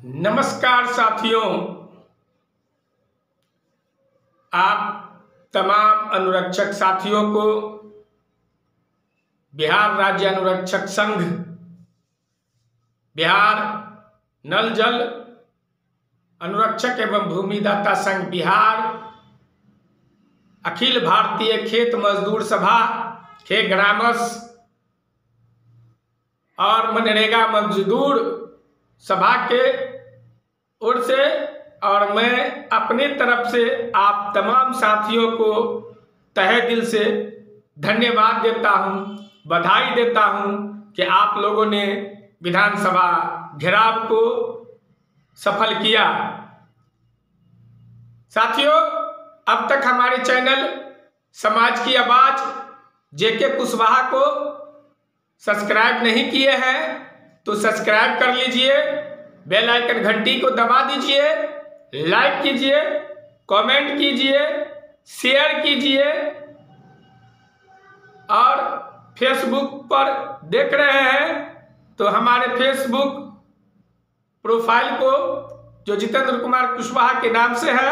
नमस्कार साथियों, आप तमाम अनुरक्षक साथियों को बिहार राज्य अनुरक्षक संघ, बिहार नल जल अनुरक्षक एवं भूमिदाता संघ बिहार, अखिल भारतीय खेत मजदूर सभा, खे ग्रामस और मनरेगा मजदूर सभा के ओर से और मैं अपनी तरफ से आप तमाम साथियों को तहे दिल से धन्यवाद देता हूं, बधाई देता हूं कि आप लोगों ने विधानसभा घेराव को सफल किया। साथियों, अब तक हमारे चैनल समाज की आवाज जेके कुशवाहा को सब्सक्राइब नहीं किए हैं तो सब्सक्राइब कर लीजिए, बेल आइकन घंटी को दबा दीजिए, लाइक कीजिए, कमेंट कीजिए, शेयर कीजिए और फेसबुक पर देख रहे हैं तो हमारे फेसबुक प्रोफाइल को जो जितेंद्र कुमार कुशवाहा के नाम से है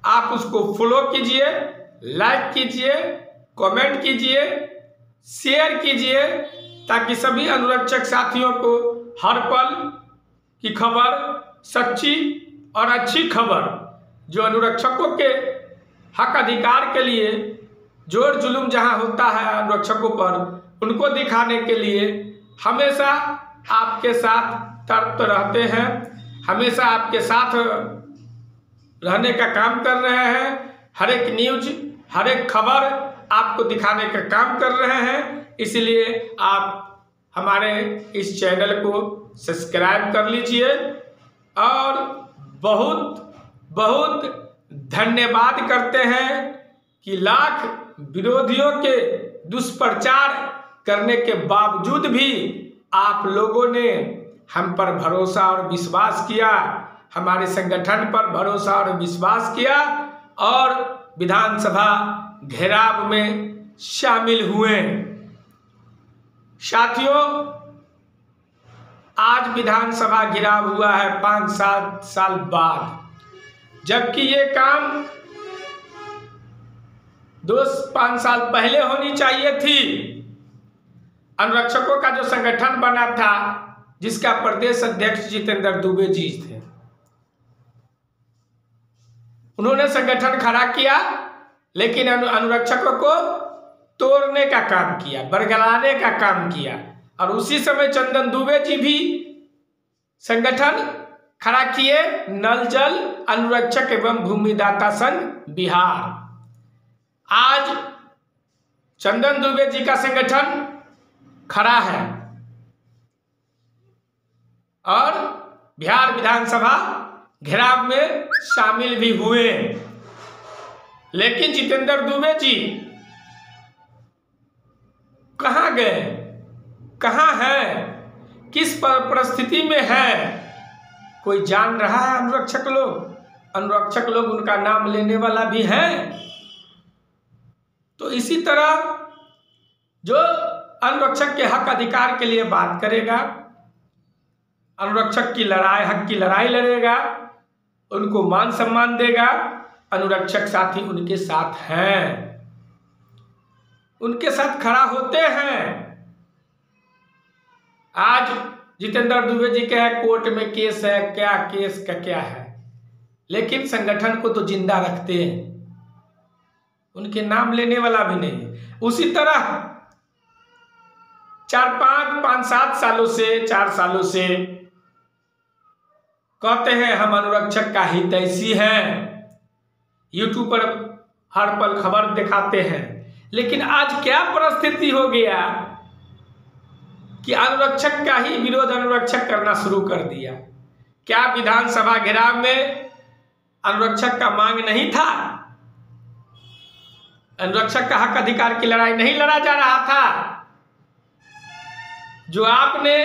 आप उसको फॉलो कीजिए, लाइक कीजिए, कमेंट कीजिए, शेयर कीजिए ताकि सभी अनुरक्षक साथियों को हर पल की खबर, सच्ची और अच्छी खबर जो अनुरक्षकों के हक अधिकार के लिए जोर जुलूम जहां होता है अनुरक्षकों पर, उनको दिखाने के लिए हमेशा आपके साथ तत्पर रहते हैं, हमेशा आपके साथ रहने का काम कर रहे हैं। हर एक न्यूज, हर एक खबर आपको दिखाने का काम कर रहे हैं, इसलिए आप हमारे इस चैनल को सब्सक्राइब कर लीजिए और बहुत बहुत धन्यवाद करते हैं कि लाख विरोधियों के दुष्प्रचार करने के बावजूद भी आप लोगों ने हम पर भरोसा और विश्वास किया, हमारे संगठन पर भरोसा और विश्वास किया और विधानसभा घेराव में शामिल हुए। साथियों, आज विधानसभा घेराव हुआ है 5-7 साल बाद, जबकि ये काम 2-5 साल पहले होनी चाहिए थी। अनुरक्षकों का जो संगठन बना था जिसका प्रदेश अध्यक्ष जितेंद्र दुबे जी थे, उन्होंने संगठन खड़ा किया लेकिन अनुरक्षकों को तोड़ने का काम किया, बरगलाने का काम किया और उसी समय चंदन दुबे जी भी संगठन खड़ा किए, नल जल अनुरक्षक एवं भूमिदाता संघ बिहार। आज चंदन दुबे जी का संगठन खड़ा है और बिहार विधानसभा घेराव में शामिल भी हुए, लेकिन जितेंद्र दुबे जी कहाँ गए, कहाँ हैं, किस परिस्थिति में है, कोई जान रहा है? अनुरक्षक लोग उनका नाम लेने वाला भी है। तो इसी तरह जो अनुरक्षक के हक अधिकार के लिए बात करेगा, अनुरक्षक की लड़ाई, हक की लड़ाई लड़ेगा, उनको मान सम्मान देगा, अनुरक्षक साथी उनके साथ हैं, उनके साथ खड़ा होते हैं। आज जितेंद्र दुबे जी का कोर्ट में केस है, क्या केस का क्या है, लेकिन संगठन को तो जिंदा रखते हैं, उनके नाम लेने वाला भी नहीं है। उसी तरह 4-5-7 सालों से 4 सालों से कहते हैं हम अनुरक्षक का हितैषी हैं, यूट्यूब पर हर पल खबर दिखाते हैं, लेकिन आज क्या परिस्थिति हो गया कि अनुरक्षक का ही विरोध अनुरक्षक करना शुरू कर दिया। क्या विधानसभा घेराव में अनुरक्षक का मांग नहीं था? अनुरक्षक का हक अधिकार की लड़ाई नहीं लड़ा जा रहा था? जो आपने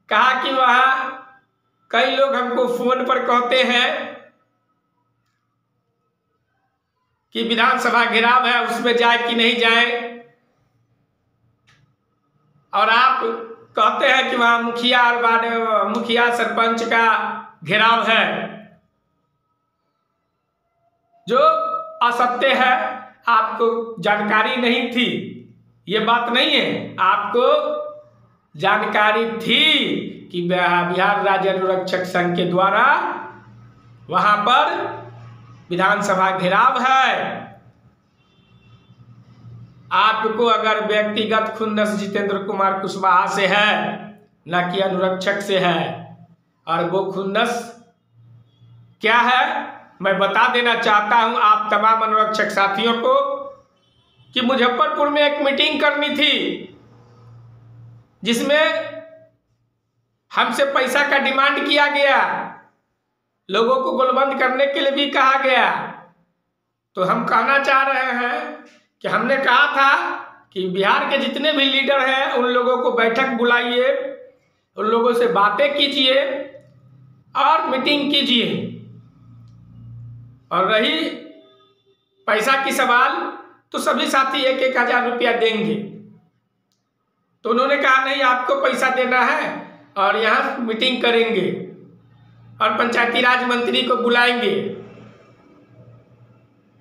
कहा कि वहां कई लोग हमको फोन पर कहते हैं कि विधानसभा घेराव है, उसमें जाए कि नहीं जाए, और आप कहते हैं कि वहां मुखिया सरपंच का घेराव है, जो असत्य है, आपको जानकारी नहीं थी। ये बात नहीं है, आपको जानकारी थी कि बिहार राज्य अनुरक्षक संघ के द्वारा वहां पर विधानसभा घेराव है। आपको अगर व्यक्तिगत खुन्नस जितेंद्र कुमार कुशवाहा से है, न कि अनुरक्षक से है, और वो खुन्नस क्या है मैं बता देना चाहता हूं आप तमाम अनुरक्षक साथियों को कि मुजफ्फरपुर में एक मीटिंग करनी थी जिसमें हमसे पैसा का डिमांड किया गया, लोगों को गोलबंद करने के लिए भी कहा गया। तो हम कहना चाह रहे हैं कि हमने कहा था कि बिहार के जितने भी लीडर हैं उन लोगों को बैठक बुलाइए, उन लोगों से बातें कीजिए और मीटिंग कीजिए। और रही पैसा की सवाल, तो सभी साथी 1,000 रुपया देंगे। तो उन्होंने कहा नहीं, आपको पैसा देना है और यहाँ मीटिंग करेंगे और पंचायती राज मंत्री को बुलाएंगे।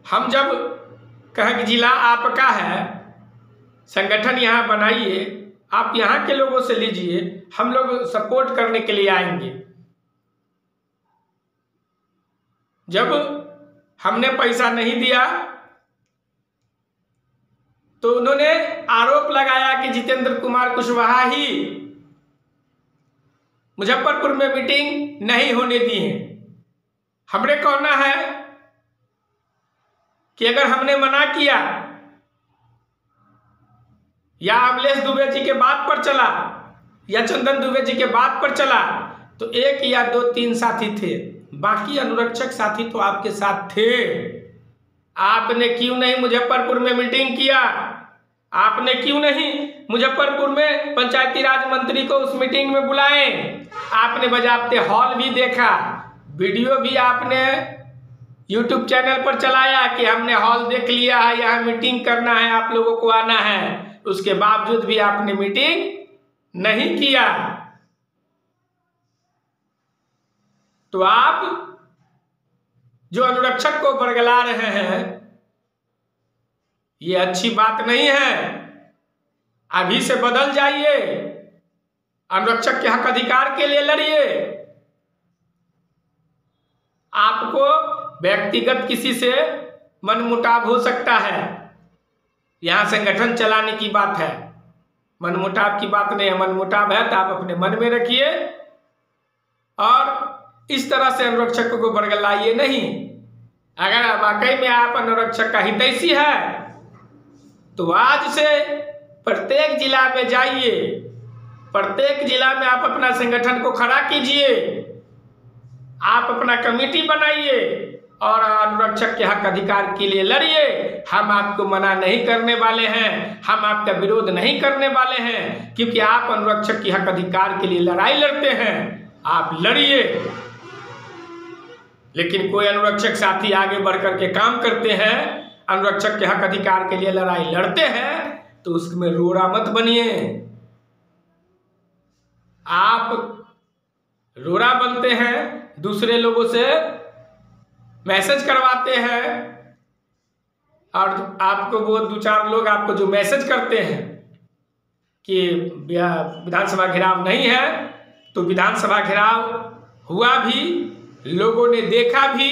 हम जब कहें कि जिला आपका है, संगठन यहाँ बनाइए, आप यहाँ के लोगों से लीजिए, हम लोग सपोर्ट करने के लिए आएंगे। जब हमने पैसा नहीं दिया तो उन्होंने आरोप लगाया कि जितेंद्र कुमार कुशवाहा ही मुजफ्फरपुर में मीटिंग नहीं होने दी है। हमने कहना है कि अगर हमने मना किया या अमलेश दुबे जी के बात पर चला या चंदन दुबे जी के बात पर चला तो 1 या 2 3 साथी थे, बाकी अनुरक्षक साथी तो आपके साथ थे। आपने क्यों नहीं मुजफ्फरपुर में मीटिंग किया? आपने क्यों नहीं मुजफ्फरपुर में पंचायती राज मंत्री को उस मीटिंग में बुलाए? आपने बजाते हॉल भी देखा, वीडियो भी आपने YouTube चैनल पर चलाया कि हमने हॉल देख लिया है, यहाँ मीटिंग करना है, आप लोगों को आना है। उसके बावजूद भी आपने मीटिंग नहीं किया। तो आप जो अनुरक्षक को बरगला रहे हैं, ये अच्छी बात नहीं है। अभी से बदल जाइए, अनुरक्षक के हक अधिकार के लिए लड़िए। आपको व्यक्तिगत किसी से मनमुटाव हो सकता है, यहां संगठन चलाने की बात है, मनमुटाव की बात नहीं है। मनमुटाव है तो आप अपने मन में रखिए और इस तरह से अनुरक्षकों को बरगलाइए नहीं। अगर वाकई में आप अनुरक्षक का हितैषी है तो आज से प्रत्येक जिला में जाइए, प्रत्येक जिला में आप अपना संगठन को खड़ा कीजिए, आप अपना कमेटी बनाइए और अनुरक्षक के हक अधिकार के लिए लड़िए। हम आपको मना नहीं करने वाले हैं, हम आपका विरोध नहीं करने वाले हैं, क्योंकि आप अनुरक्षक के हक अधिकार के लिए लड़ाई लड़ते हैं, आप लड़िए। लेकिन कोई अनुरक्षक साथी आगे बढ़कर के काम करते हैं, अनुरक्षक के हक अधिकार के लिए लड़ाई लड़ते हैं, तो उसमें रोड़ा मत बनिए। आप रोड़ा बनते हैं, दूसरे लोगों से मैसेज करवाते हैं और आपको वो 2-4 लोग आपको जो मैसेज करते हैं कि विधानसभा घेराव नहीं है, तो विधानसभा घेराव हुआ भी, लोगों ने देखा भी,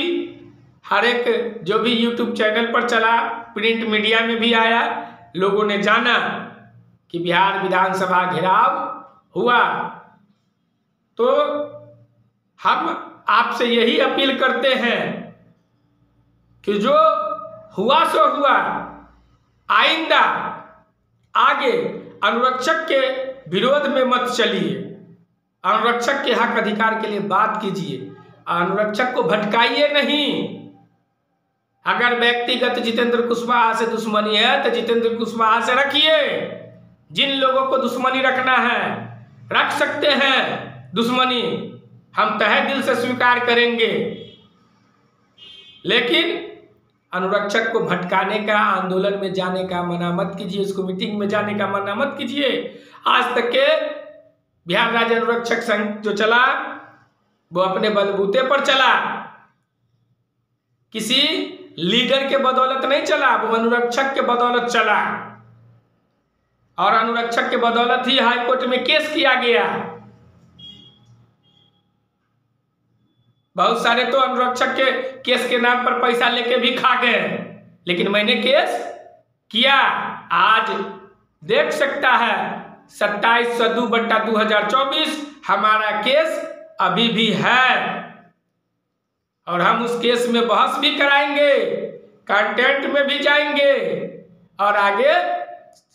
हर एक जो भी YouTube चैनल पर चला, प्रिंट मीडिया में भी आया, लोगों ने जाना कि बिहार विधानसभा घेराव हुआ। तो हम आपसे यही अपील करते हैं कि जो हुआ सो हुआ, आइंदा आगे अनुरक्षक के विरोध में मत चलिए, अनुरक्षक के हक अधिकार के लिए बात कीजिए, अनुरक्षक को भटकाइए नहीं। अगर व्यक्तिगत जितेंद्र कुशवाहा से दुश्मनी है तो जितेंद्र कुशवाहा से रखिए। जिन लोगों को दुश्मनी रखना है रख सकते हैं दुश्मनी, हम तहे दिल से स्वीकार करेंगे, लेकिन अनुरक्षक को भटकाने का, आंदोलन में जाने का मना मत कीजिए, उसको मीटिंग में जाने का मना मत कीजिए। आज तक के बिहार राज्य अनुरक्षक संघ जो चला वो अपने बलबूते पर चला, किसी लीडर के बदौलत नहीं चला, वो अनुरक्षक के बदौलत चला और अनुरक्षक के बदौलत ही हाईकोर्ट में केस किया गया। बहुत सारे तो अनुरक्षक के केस के नाम पर पैसा लेके भी खा गए, लेकिन मैंने केस किया। आज देख सकता है 27/2/2024 हमारा केस अभी भी है और हम उस केस में बहस भी कराएंगे, कंटेंट में भी जाएंगे और आगे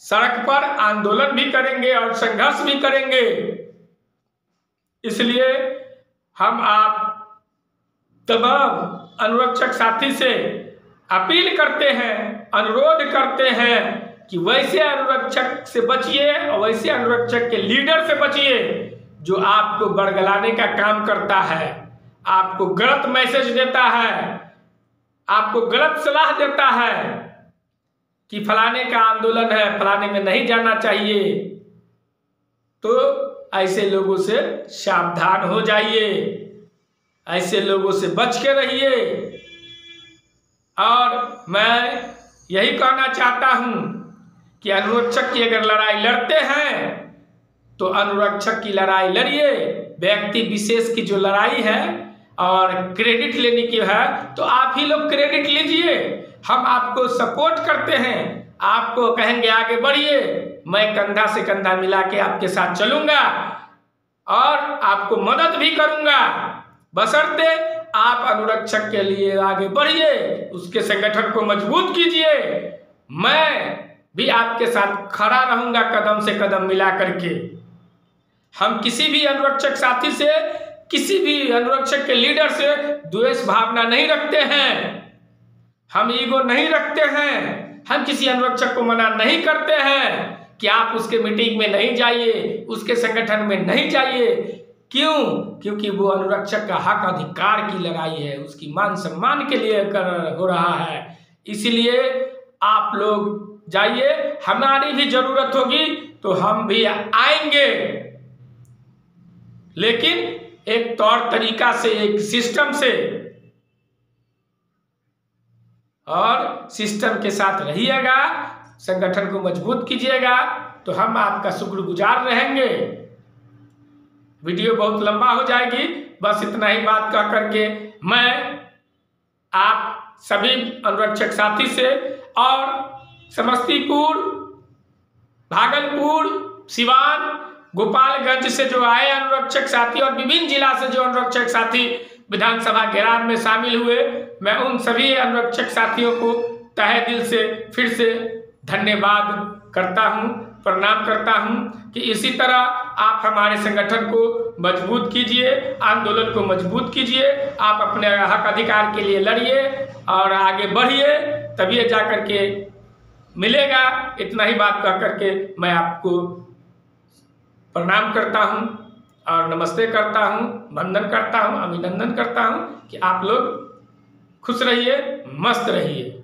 सड़क पर आंदोलन भी करेंगे और संघर्ष भी करेंगे। इसलिए हम आप तमाम अनुरक्षक साथी से अपील करते हैं, अनुरोध करते हैं कि वैसे अनुरक्षक से बचिए और वैसे अनुरक्षक के लीडर से बचिए जो आपको बरगलाने का काम करता है, आपको गलत मैसेज देता है, आपको गलत सलाह देता है कि फलाने का आंदोलन है, फलाने में नहीं जाना चाहिए। तो ऐसे लोगों से सावधान हो जाइए, ऐसे लोगों से बच के रहिए। और मैं यही कहना चाहता हूं कि अनुरक्षक की अगर लड़ाई लड़ते हैं तो अनुरक्षक की लड़ाई लड़िए, व्यक्ति विशेष की जो लड़ाई है और क्रेडिट लेने की है तो आप ही लोग क्रेडिट लीजिए। हम आपको सपोर्ट करते हैं, आपको कहेंगे आगे बढ़िए, मैं कंधा से कंधा मिला के आपके साथ चलूंगा और आपको मदद भी करूंगा, बशर्ते आप अनुरक्षक के लिए आगे बढ़िए, उसके संगठन को मजबूत कीजिए। मैं भी आपके साथ खड़ा रहूंगा कदम से कदम मिला करके। हम किसी भी अनुरक्षक साथी से, किसी भी अनुरक्षक के लीडर से द्वेष भावना नहीं रखते हैं, हम ईगो नहीं रखते हैं, हम किसी अनुरक्षक को मना नहीं करते हैं कि आप उसके मीटिंग में नहीं जाइए, उसके संगठन में नहीं जाइए। क्यों? क्योंकि वो अनुरक्षक का हक अधिकार की लड़ाई है, उसकी मान सम्मान के लिए हो रहा है। इसलिए आप लोग जाइए, हमारी भी जरूरत होगी तो हम भी आएंगे, लेकिन एक तौर तरीका से, एक सिस्टम से, और सिस्टम के साथ रहिएगा, संगठन को मजबूत कीजिएगा तो हम आपका शुक्रगुजार रहेंगे। वीडियो बहुत लंबा हो जाएगी, बस इतना ही बात कह करके मैं आप सभी अनुरक्षक साथी से और समस्तीपुर, भागलपुर, सिवान, गोपालगंज से जो आए अनुरक्षक साथी और विभिन्न जिला से जो अनुरक्षक साथी विधानसभा घेराव में शामिल हुए, मैं उन सभी अनुरक्षक साथियों को तहे दिल से फिर से धन्यवाद करता हूं, प्रणाम करता हूं कि इसी तरह आप हमारे संगठन को मजबूत कीजिए, आंदोलन को मजबूत कीजिए, आप अपने हक अधिकार के लिए लड़िए और आगे बढ़िए, तभी जा करके मिलेगा। इतना ही बात कह करके मैं आपको प्रणाम करता हूं और नमस्ते करता हूं, वंदन करता हूं, अभिनंदन करता हूं कि आप लोग खुश रहिए, मस्त रहिए।